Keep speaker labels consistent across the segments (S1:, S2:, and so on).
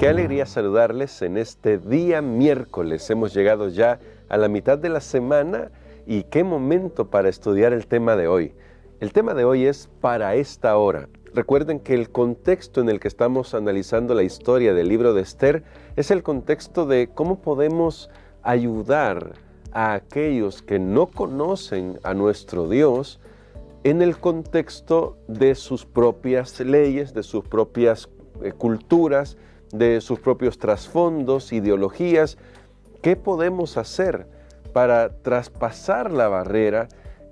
S1: Qué alegría saludarles en este día miércoles. Hemos llegado ya a la mitad de la semana y qué momento para estudiar el tema de hoy. El tema de hoy es para esta hora. Recuerden que el contexto en el que estamos analizando la historia del libro de Esther es el contexto de cómo podemos ayudar a aquellos que no conocen a nuestro Dios en el contexto de sus propias leyes, de sus propias culturas, de sus propios trasfondos, ideologías. ¿Qué podemos hacer para traspasar la barrera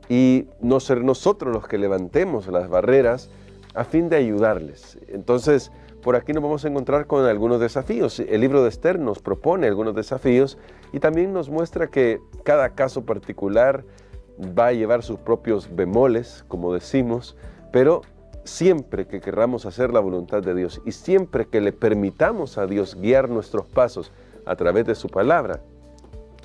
S1: y no ser nosotros los que levantemos las barreras a fin de ayudarles? Entonces, por aquí nos vamos a encontrar con algunos desafíos. El libro de Esther nos propone algunos desafíos y también nos muestra que cada caso particular va a llevar sus propios bemoles, como decimos, pero siempre que querramos hacer la voluntad de Dios y siempre que le permitamos a Dios guiar nuestros pasos a través de su palabra,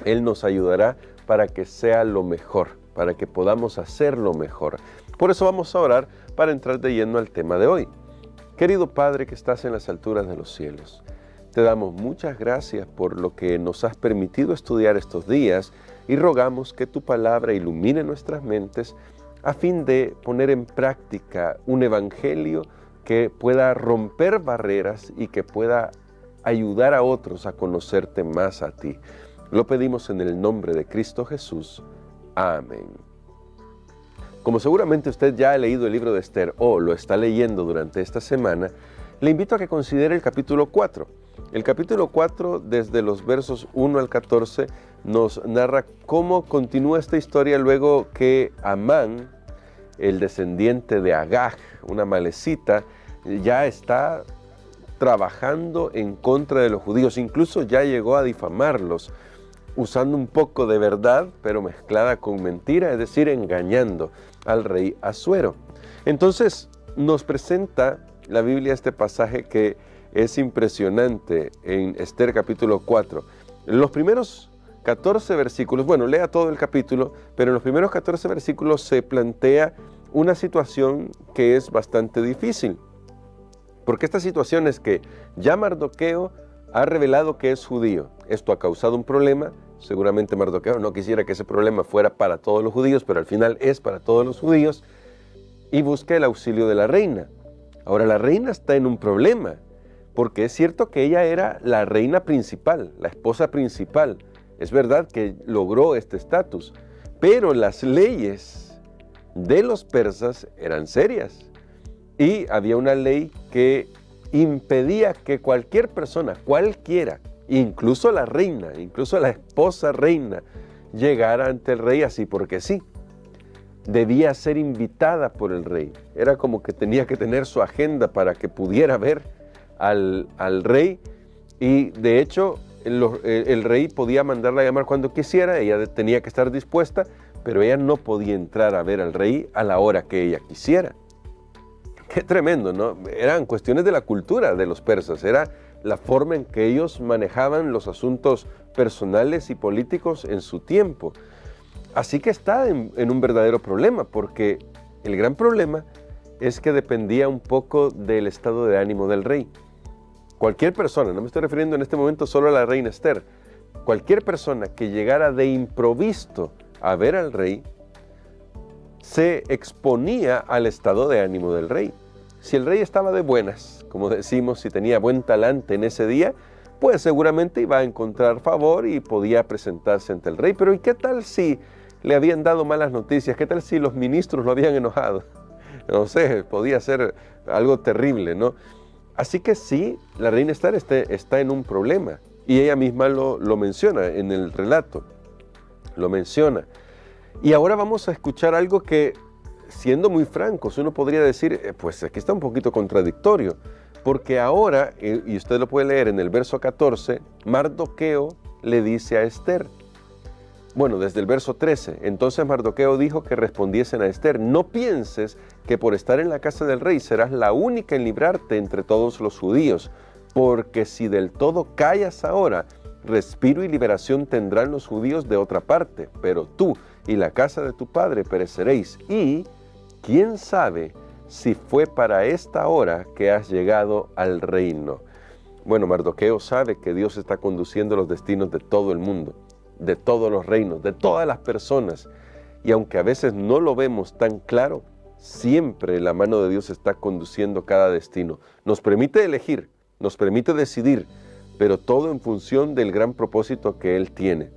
S1: Él nos ayudará para que sea lo mejor, para que podamos hacer lo mejor. Por eso vamos a orar para entrar de lleno al tema de hoy. Querido Padre que estás en las alturas de los cielos, te damos muchas gracias por lo que nos has permitido estudiar estos días y rogamos que tu palabra ilumine nuestras mentes a fin de poner en práctica un evangelio que pueda romper barreras y que pueda ayudar a otros a conocerte más a ti. Lo pedimos en el nombre de Cristo Jesús. Amén. Como seguramente usted ya ha leído el libro de Esther o lo está leyendo durante esta semana, le invito a que considere el capítulo 4. El capítulo 4, desde los versos 1 al 14, nos narra cómo continúa esta historia luego que Amán, el descendiente de Agag, una malecita, ya está trabajando en contra de los judíos. Incluso ya llegó a difamarlos, usando un poco de verdad, pero mezclada con mentira, es decir, engañando al rey Asuero. Entonces nos presenta la Biblia este pasaje que es impresionante en Esther capítulo 4. Los primeros 14 versículos, bueno, lea todo el capítulo, pero en los primeros 14 versículos se plantea una situación que es bastante difícil. Porque esta situación es que ya Mardoqueo ha revelado que es judío. Esto ha causado un problema. Seguramente Mardoqueo no quisiera que ese problema fuera para todos los judíos, pero al final es para todos los judíos. Y busca el auxilio de la reina. Ahora la reina está en un problema, porque es cierto que ella era la reina principal, la esposa principal. Es verdad que logró este estatus, pero las leyes de los persas eran serias. Y había una ley que impedía que cualquier persona, cualquiera, incluso la reina, incluso la esposa reina, llegara ante el rey así porque sí. Debía ser invitada por el rey. Era como que tenía que tener su agenda para que pudiera ver al rey. Y de hecho, el rey podía mandarla a llamar cuando quisiera, ella tenía que estar dispuesta, pero ella no podía entrar a ver al rey a la hora que ella quisiera. Qué tremendo, ¿no? Eran cuestiones de la cultura de los persas, era la forma en que ellos manejaban los asuntos personales y políticos en su tiempo. Así que está en un verdadero problema, porque el gran problema es que dependía un poco del estado de ánimo del rey. Cualquier persona, no me estoy refiriendo en este momento solo a la reina Esther, cualquier persona que llegara de improviso a ver al rey, se exponía al estado de ánimo del rey. Si el rey estaba de buenas, como decimos, si tenía buen talante en ese día, pues seguramente iba a encontrar favor y podía presentarse ante el rey. Pero ¿y qué tal si le habían dado malas noticias? ¿Qué tal si los ministros lo habían enojado? No sé, podía ser algo terrible, ¿no? Así que sí, la reina Esther está en un problema. Y ella misma lo menciona en el relato. Lo menciona. Y ahora vamos a escuchar algo que, siendo muy francos, uno podría decir, pues aquí está un poquito contradictorio. Porque ahora, y usted lo puede leer en el verso 14, Mardoqueo le dice a Esther, bueno, desde el verso 13, entonces Mardoqueo dijo que respondiesen a Esther, no pienses que por estar en la casa del rey serás la única en librarte entre todos los judíos, porque si del todo callas ahora, respiro y liberación tendrán los judíos de otra parte, pero tú y la casa de tu padre pereceréis, y quién sabe si fue para esta hora que has llegado al reino. Bueno, Mardoqueo sabe que Dios está conduciendo los destinos de todo el mundo, de todos los reinos, de todas las personas. Y aunque a veces no lo vemos tan claro, siempre la mano de Dios está conduciendo cada destino. Nos permite elegir, nos permite decidir, pero todo en función del gran propósito que Él tiene.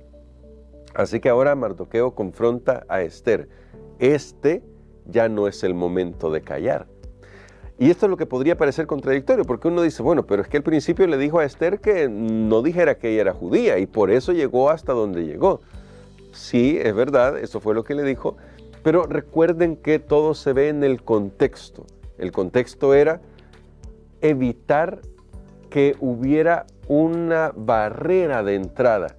S1: Así que ahora Mardoqueo confronta a Esther. Este ya no es el momento de callar. Y esto es lo que podría parecer contradictorio, porque uno dice, bueno, pero es que al principio le dijo a Esther que no dijera que ella era judía, y por eso llegó hasta donde llegó. Sí, es verdad, eso fue lo que le dijo, pero recuerden que todo se ve en el contexto. El contexto era evitar que hubiera una barrera de entrada.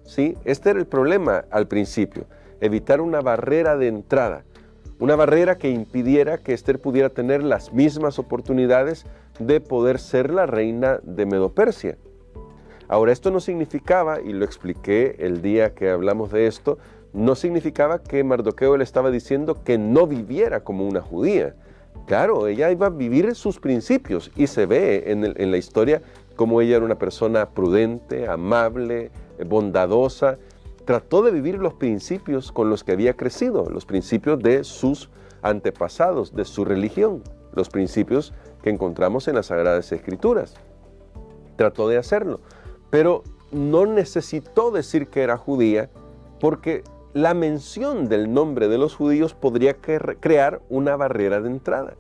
S1: ¿Sí? Este era el problema al principio, evitar una barrera de entrada. Una barrera que impidiera que Esther pudiera tener las mismas oportunidades de poder ser la reina de Medo-Persia. Ahora, esto no significaba, y lo expliqué el día que hablamos de esto, no significaba que Mardoqueo le estaba diciendo que no viviera como una judía. Claro, ella iba a vivir sus principios y se ve en la historia como ella era una persona prudente, amable, bondadosa. Trató de vivir los principios con los que había crecido, los principios de sus antepasados, de su religión, los principios que encontramos en las Sagradas Escrituras. Trató de hacerlo, pero no necesitó decir que era judía, porque la mención del nombre de los judíos podría crear una barrera de entrada.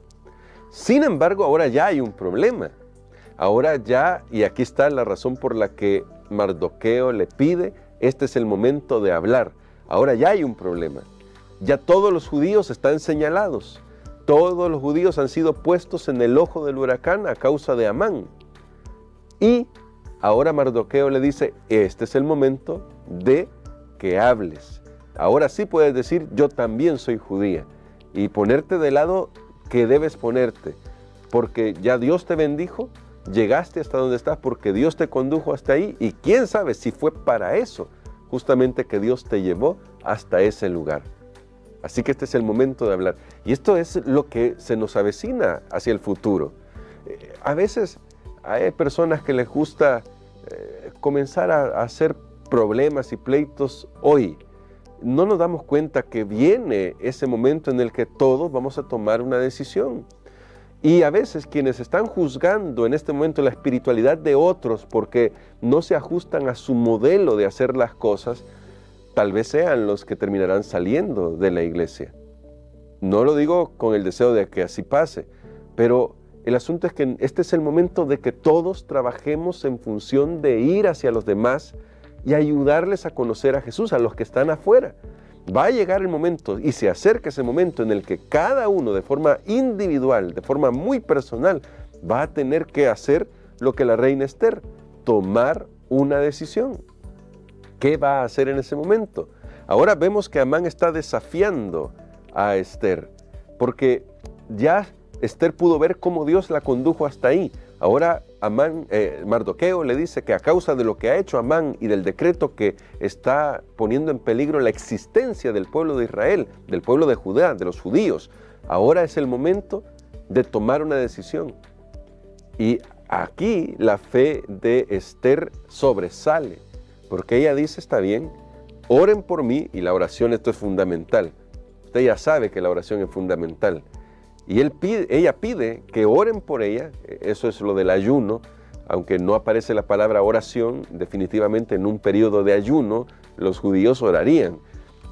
S1: Sin embargo, ahora ya hay un problema. Ahora ya, y aquí está la razón por la que Mardoqueo le pide, este es el momento de hablar. Ahora ya hay un problema. Ya todos los judíos están señalados. Todos los judíos han sido puestos en el ojo del huracán a causa de Amán. Y ahora Mardoqueo le dice, este es el momento de que hables. Ahora sí puedes decir, yo también soy judía. Y ponerte del lado que debes ponerte. Porque ya Dios te bendijo, llegaste hasta donde estás porque Dios te condujo hasta ahí. Y quién sabe si fue para eso, justamente que Dios te llevó hasta ese lugar. Así que este es el momento de hablar. Y esto es lo que se nos avecina hacia el futuro. A veces hay personas que les gusta comenzar a hacer problemas y pleitos hoy. No nos damos cuenta que viene ese momento en el que todos vamos a tomar una decisión. Y a veces quienes están juzgando en este momento la espiritualidad de otros porque no se ajustan a su modelo de hacer las cosas, tal vez sean los que terminarán saliendo de la iglesia. No lo digo con el deseo de que así pase, pero el asunto es que este es el momento de que todos trabajemos en función de ir hacia los demás y ayudarles a conocer a Jesús, a los que están afuera. Va a llegar el momento, y se acerca ese momento en el que cada uno de forma individual, de forma muy personal, va a tener que hacer lo que la reina Esther, tomar una decisión. ¿Qué va a hacer en ese momento? Ahora vemos que Amán está desafiando a Esther, porque ya Esther pudo ver cómo Dios la condujo hasta ahí. Ahora Mardoqueo le dice que a causa de lo que ha hecho Amán y del decreto que está poniendo en peligro la existencia del pueblo de Israel, del pueblo de Judá, de los judíos, ahora es el momento de tomar una decisión. Y aquí la fe de Esther sobresale, porque ella dice, está bien, oren por mí, y la oración, esto es fundamental. Usted ya sabe que la oración es fundamental. Y ella pide que oren por ella, eso es lo del ayuno, aunque no aparece la palabra oración, definitivamente en un periodo de ayuno los judíos orarían.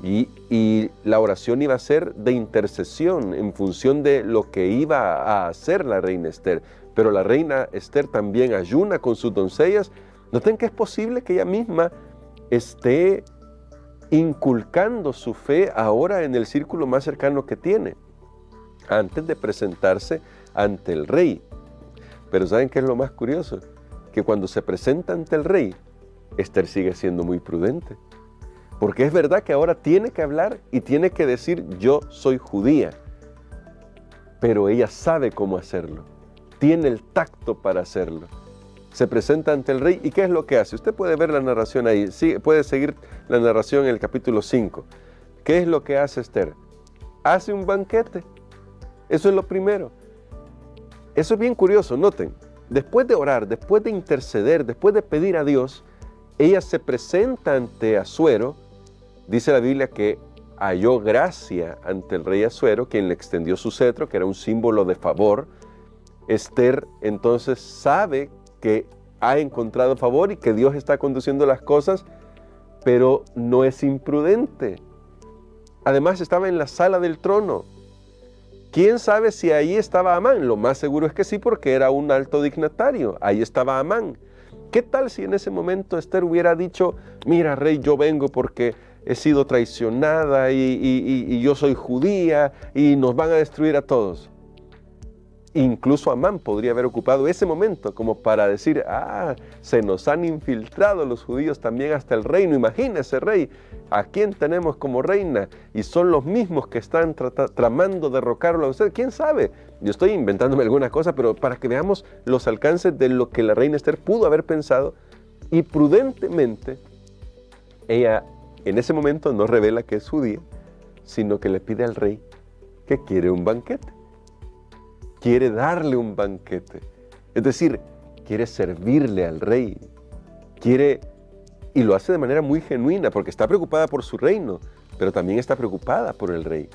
S1: Y la oración iba a ser de intercesión en función de lo que iba a hacer la reina Esther. Pero la reina Esther también ayuna con sus doncellas. Noten que es posible que ella misma esté inculcando su fe ahora en el círculo más cercano que tiene, antes de presentarse ante el rey. Pero ¿saben qué es lo más curioso? Que cuando se presenta ante el rey, Esther sigue siendo muy prudente. Porque es verdad que ahora tiene que hablar y tiene que decir, yo soy judía. Pero ella sabe cómo hacerlo. Tiene el tacto para hacerlo. Se presenta ante el rey, ¿y qué es lo que hace? Usted puede ver la narración ahí, sí, puede seguir la narración en el capítulo 5. ¿Qué es lo que hace Esther? Hace un banquete. Eso es lo primero. Eso es bien curioso, noten. después de orar, después de interceder, después de pedir a Dios, ella se presenta ante Asuero. Dice la Biblia que halló gracia ante el rey Asuero, quien le extendió su cetro, que era un símbolo de favor. Esther entonces sabe que ha encontrado favor y que Dios está conduciendo las cosas, pero no es imprudente. Además estaba en la sala del trono. ¿Quién sabe si ahí estaba Amán? Lo más seguro es que sí, porque era un alto dignatario. Ahí estaba Amán. ¿Qué tal si en ese momento Esther hubiera dicho, mira, rey, yo vengo porque he sido traicionada y yo soy judía y nos van a destruir a todos? Incluso Amán podría haber ocupado ese momento como para decir, se nos han infiltrado los judíos también hasta el reino. Imagínese, rey, ¿a quién tenemos como reina? Y son los mismos que están tramando derrocarlo a usted. ¿Quién sabe? Yo estoy inventándome alguna cosa, pero para que veamos los alcances de lo que la reina Esther pudo haber pensado. Y prudentemente, ella en ese momento no revela que es judía, sino que le pide al rey que quiere un banquete. Quiere darle un banquete. Es decir, quiere servirle al rey. Y lo hace de manera muy genuina, porque está preocupada por su reino, pero también está preocupada por el rey.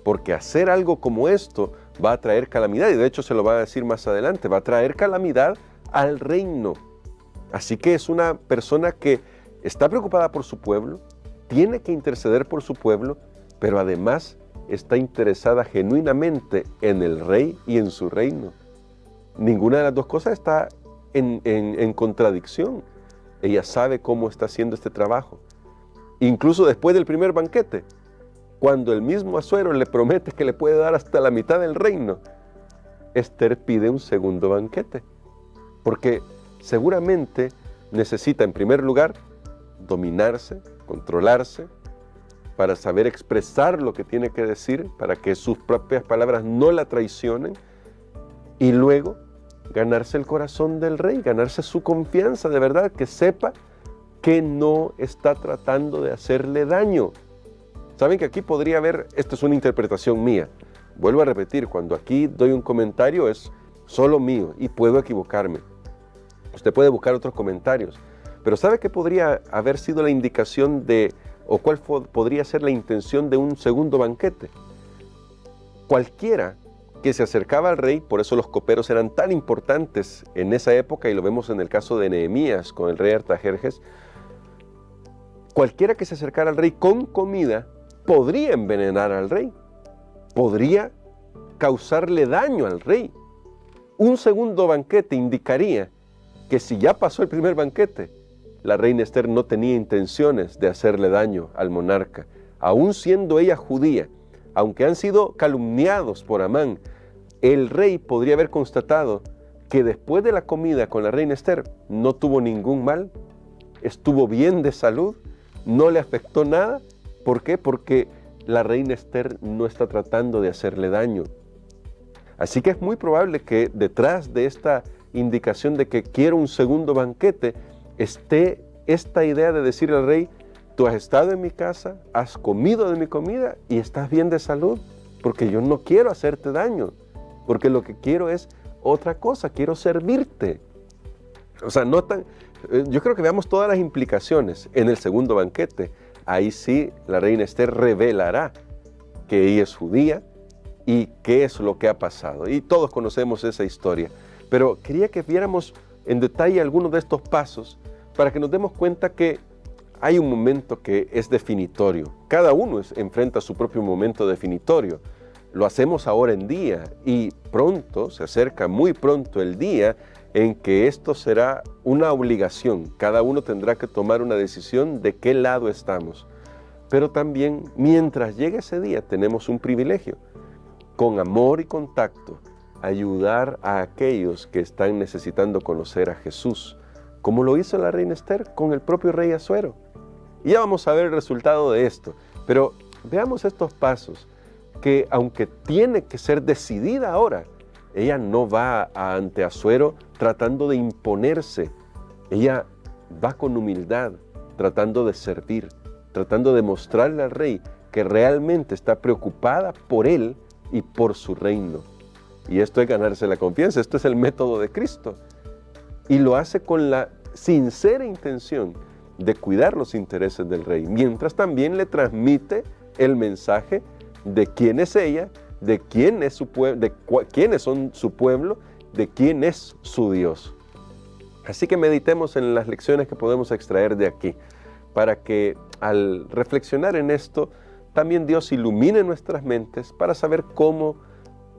S1: Porque hacer algo como esto va a traer calamidad, y de hecho se lo va a decir más adelante, va a traer calamidad al reino. Así que es una persona que está preocupada por su pueblo, tiene que interceder por su pueblo, pero además está interesada genuinamente en el rey y en su reino. Ninguna de las dos cosas está en contradicción. Ella sabe cómo está haciendo este trabajo. Incluso después del primer banquete, cuando el mismo Asuero le promete que le puede dar hasta la mitad del reino, Esther pide un segundo banquete, porque seguramente necesita en primer lugar dominarse, controlarse, para saber expresar lo que tiene que decir, para que sus propias palabras no la traicionen, y luego ganarse el corazón del rey, ganarse su confianza de verdad, que sepa que no está tratando de hacerle daño. Saben que aquí podría haber, esto es una interpretación mía, vuelvo a repetir, cuando aquí doy un comentario es solo mío y puedo equivocarme. Usted puede buscar otros comentarios, pero ¿sabe qué podría haber sido la indicación o cuál podría ser la intención de un segundo banquete? Cualquiera que se acercaba al rey, por eso los coperos eran tan importantes en esa época, y lo vemos en el caso de Nehemías con el rey Artajerjes, cualquiera que se acercara al rey con comida podría envenenar al rey, podría causarle daño al rey. Un segundo banquete indicaría que si ya pasó el primer banquete, la reina Esther no tenía intenciones de hacerle daño al monarca. Aún siendo ella judía, aunque han sido calumniados por Amán, el rey podría haber constatado que después de la comida con la reina Esther no tuvo ningún mal, estuvo bien de salud, no le afectó nada. ¿Por qué? Porque la reina Esther no está tratando de hacerle daño. Así que es muy probable que detrás de esta indicación de que quiero un segundo banquete, esté esta idea de decirle al rey, tú has estado en mi casa, has comido de mi comida y estás bien de salud, porque yo no quiero hacerte daño, porque lo que quiero es otra cosa, quiero servirte. O sea, yo creo que veamos todas las implicaciones en el segundo banquete. Ahí sí la reina Esther revelará que ella es judía y qué es lo que ha pasado. Y todos conocemos esa historia, pero quería que viéramos en detalle algunos de estos pasos para que nos demos cuenta que hay un momento que es definitorio. Cada uno enfrenta su propio momento definitorio. Lo hacemos ahora en día y pronto, se acerca muy pronto el día en que esto será una obligación. Cada uno tendrá que tomar una decisión de qué lado estamos. Pero también, mientras llegue ese día, tenemos un privilegio. Con amor y contacto, ayudar a aquellos que están necesitando conocer a Jesús, como lo hizo la reina Esther con el propio rey Asuero. Y ya vamos a ver el resultado de esto, pero veamos estos pasos, que aunque tiene que ser decidida ahora, ella no va ante Asuero tratando de imponerse, ella va con humildad, tratando de servir, tratando de mostrarle al rey que realmente está preocupada por él y por su reino. Y esto es ganarse la confianza, esto es el método de Cristo. y lo hace con la sincera intención de cuidar los intereses del rey, mientras también le transmite el mensaje de quién es ella, de quién es su pueblo, quiénes son su pueblo, de quién es su Dios. Así que meditemos en las lecciones que podemos extraer de aquí, para que al reflexionar en esto, también Dios ilumine nuestras mentes para saber cómo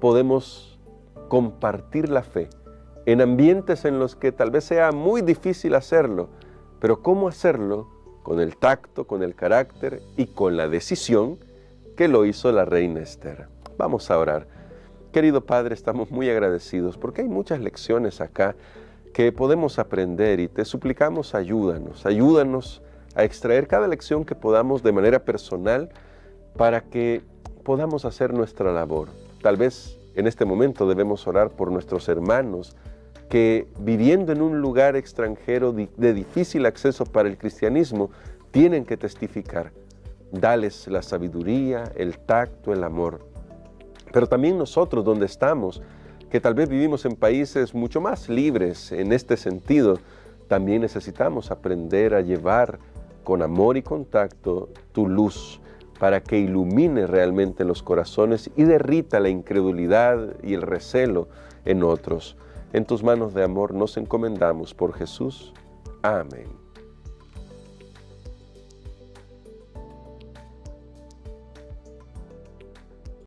S1: podemos compartir la fe en ambientes en los que tal vez sea muy difícil hacerlo, pero cómo hacerlo con el tacto, con el carácter y con la decisión que lo hizo la reina Esther. Vamos a orar. Querido Padre, estamos muy agradecidos porque hay muchas lecciones acá que podemos aprender y te suplicamos ayúdanos a extraer cada lección que podamos de manera personal para que podamos hacer nuestra labor. Tal vez en este momento debemos orar por nuestros hermanos que viviendo en un lugar extranjero de difícil acceso para el cristianismo, tienen que testificar. Dales la sabiduría, el tacto, el amor. Pero también nosotros donde estamos, que tal vez vivimos en países mucho más libres en este sentido, también necesitamos aprender a llevar con amor y con tacto tu luz para que ilumine realmente los corazones y derrita la incredulidad y el recelo en otros. En tus manos de amor nos encomendamos por Jesús. Amén.